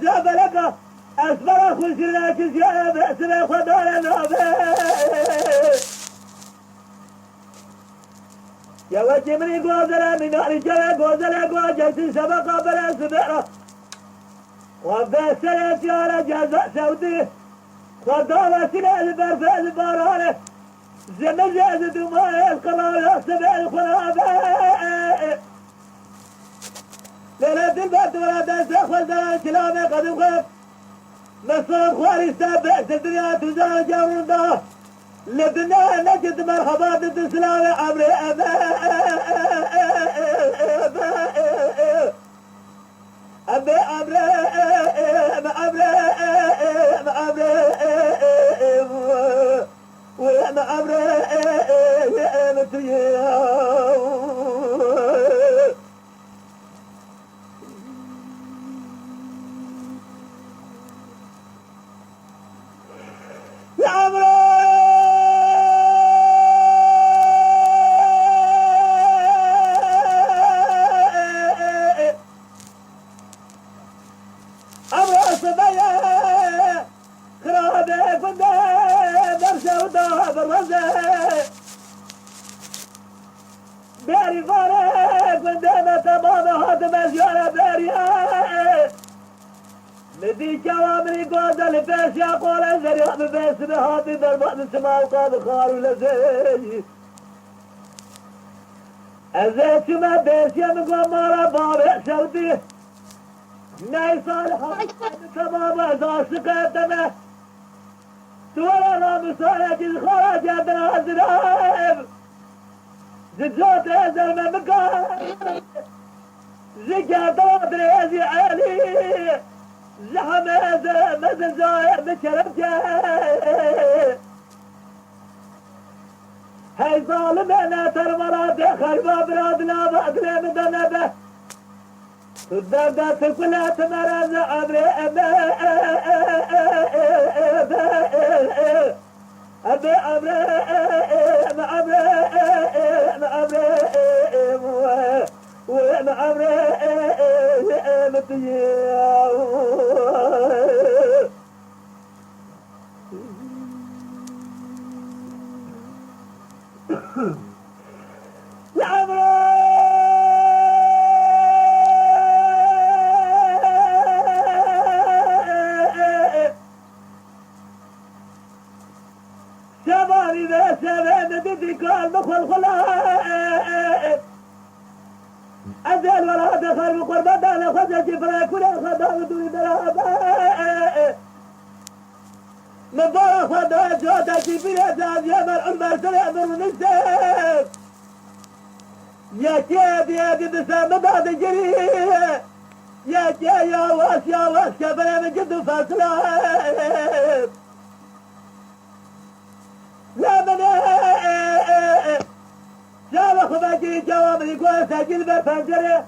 بلقى أسبر خوش لك زيادة بأسر خدار نابه يا وجه مني قوزلة من نار جلة قوزلة قوزلة سبق بلا سبرة وبسر يا جزاء سودي خدار سنة البرفة البارانة زمزة دماء القرار سبع الخرابة ليلة البرد ولا تنسى خلدنا الكلام قد خف مصر خواري سابع الدنيا تزال جاون ده لبنا نجد مرحبا ضد السلام عمري أبا باري فارق من دانا تمام هذا مزيانا باريا مدي جوامري قوضة لباس يا قولة زريع بباس بهاتي بربع من سماء وقاد خارو لزي أزيت شما باس يا مقوم مارا بابع سودي ناي صالحة تمام أزار سقاتنا سورة رام صالح الخراج أدنى الزراب زجوت أزر من مقام زكاة دريزي علي زحم أزر مزن زاير بشرمته هاي ظالمنا ترمرات خربا برادنا بأدنا مدنبه تدردت كلها تمرز عمري أبي شبابي بس بدي كل مخل خلاء أزل ولا دخل بقربة أنا خذ جبرك ولا خذ بدون درابة نبارة خذ جودة جبرة زاد يمر عمر سلام ونسب يا كيد يا قد سامد جري يا كي يا واس كبر من جد فاسلام لا من شالخ باجي جواب يقول سجل بفنجره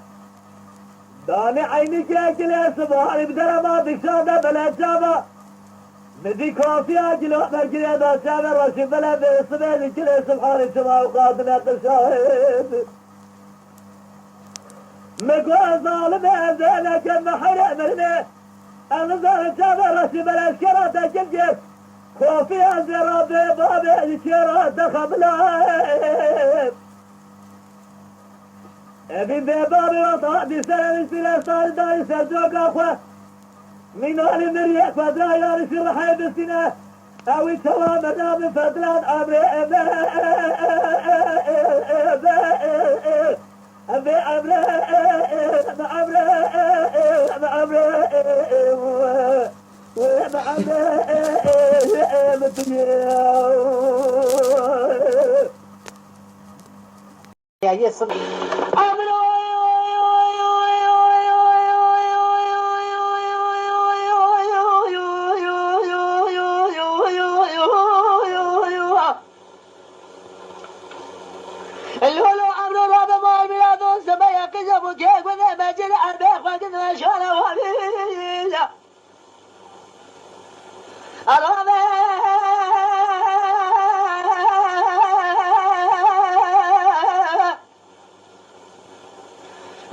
داني عيني كاكل صباحي بدرما بشاده بلا شابه مدي كافي اجل باجي هذا شابه رشي بلا بصبي كل سبحان سما وقادنا تشاهد مقول ظالم ذلك المحرق مرنه انا ظالم شابه رشي بلا شكرة جلجل خوفي أزراب بابي الشيرات خبلات أبي بابي وطاق دي سنة سنة صار داي سردوك أخوة من أهل مريك فدرا يارش الرحي بالسنة أو التوام نام فدران أمري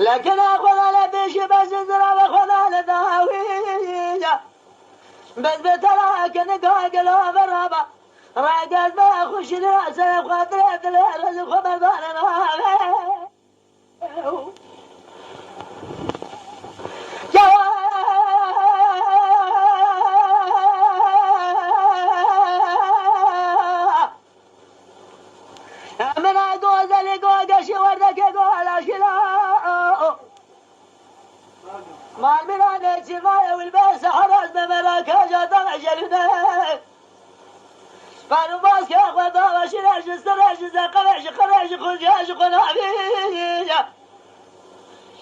لكن أخذ على بيش بس زرع وأخذ على داوي بس بتلا كنقا قلا برابا راقز ما خوش راسه بخاطر رزق خبر دارنا من أقول لك وقش وردك أقول أشلا ما المرانة شفاية والباس حراس بمراك جاتا جلنا قالوا باسك يا أخوة ضاوة شراش استراش زقراش خراش خرجاش قنابية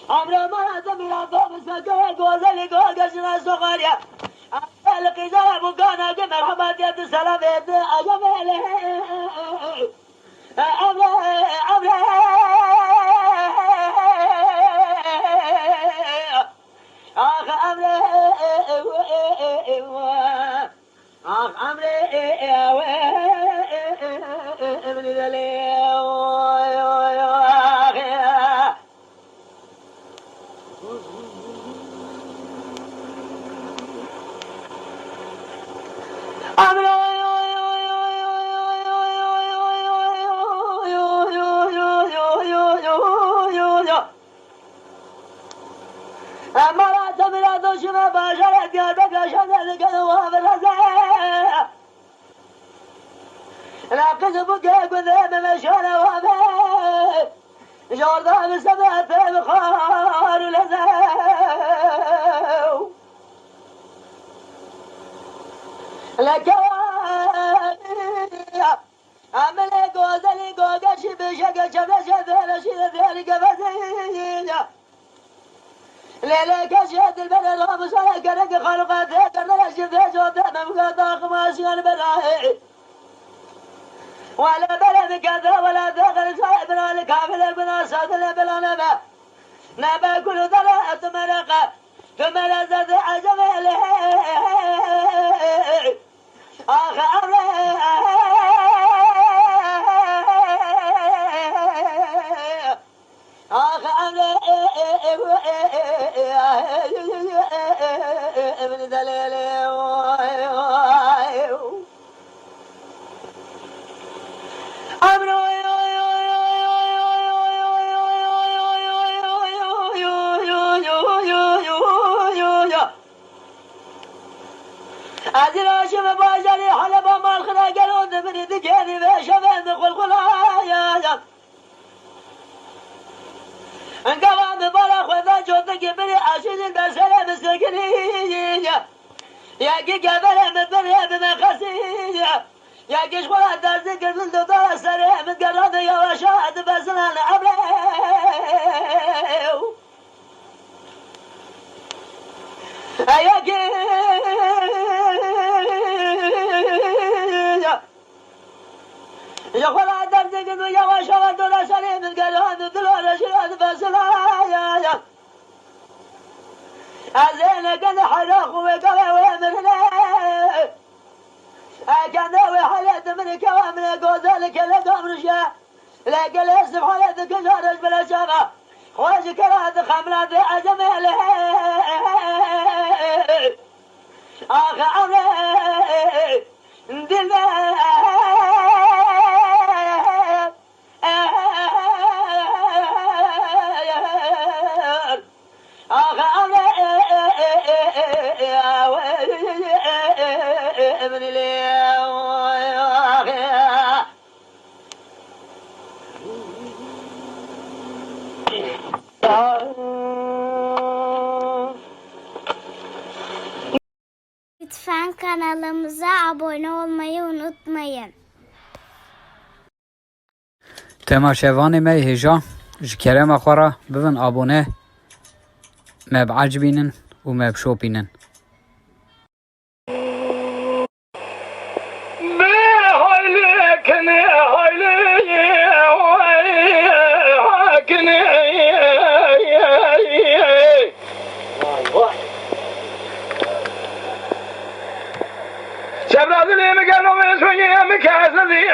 عمره ما تمير ضابس مكان قوزلي قوزش ناس غالية ألقي زرع بقانا مرحبا يد السلام يد أجمالي مرات مرات شما باشرت يا دقشان القلوة بالرزاق لا قسمك قدام مشانا وامي جوردان بسبات بخار لزاو لك عمل قوزلي قوقش بشك شبه شبه شبه ذلك فزينة ليلك شهد البلد ومسالك رق خلقات كرنا شفه جودة ممقاطع خماسيان براهي ولا بلد كذا ولا دخل صاحبنا الكامل بنا صادل بلا نبا كل ضلات مرقة ثم لزد عجب آخ ابن دليل أزراشم باجري حلبا مال خنا قلون من ذكري بشبه بقول قلايا انقوام بلا خذا جودك بني عشيز البسلة مسكنية يا كي قبل من بني بمخسية يا كي شغل درزك من دودار سريع من قرد يا وشاهد بسلان عبليو يا كي يا خلا درزك يا وشاهد دودار سريع من قرد دلور شهد بسلان أزينك أنا حراق وقوي ومرنا أكنا وحلت من كوامل قوزلك لقام رجاء لقل اسم حلتك جارج بلا شافا خواجك راد خمرات أجمل آخ عمري دل آخ عمري ابن Lütfen kanalımıza abone olmayı unutmayın. تماشاوان ما هجا جكرم أخورا بفن أبونه ما بعجبينن وما بشوبينن شباب اللي مكانهم يسوي مكاسدي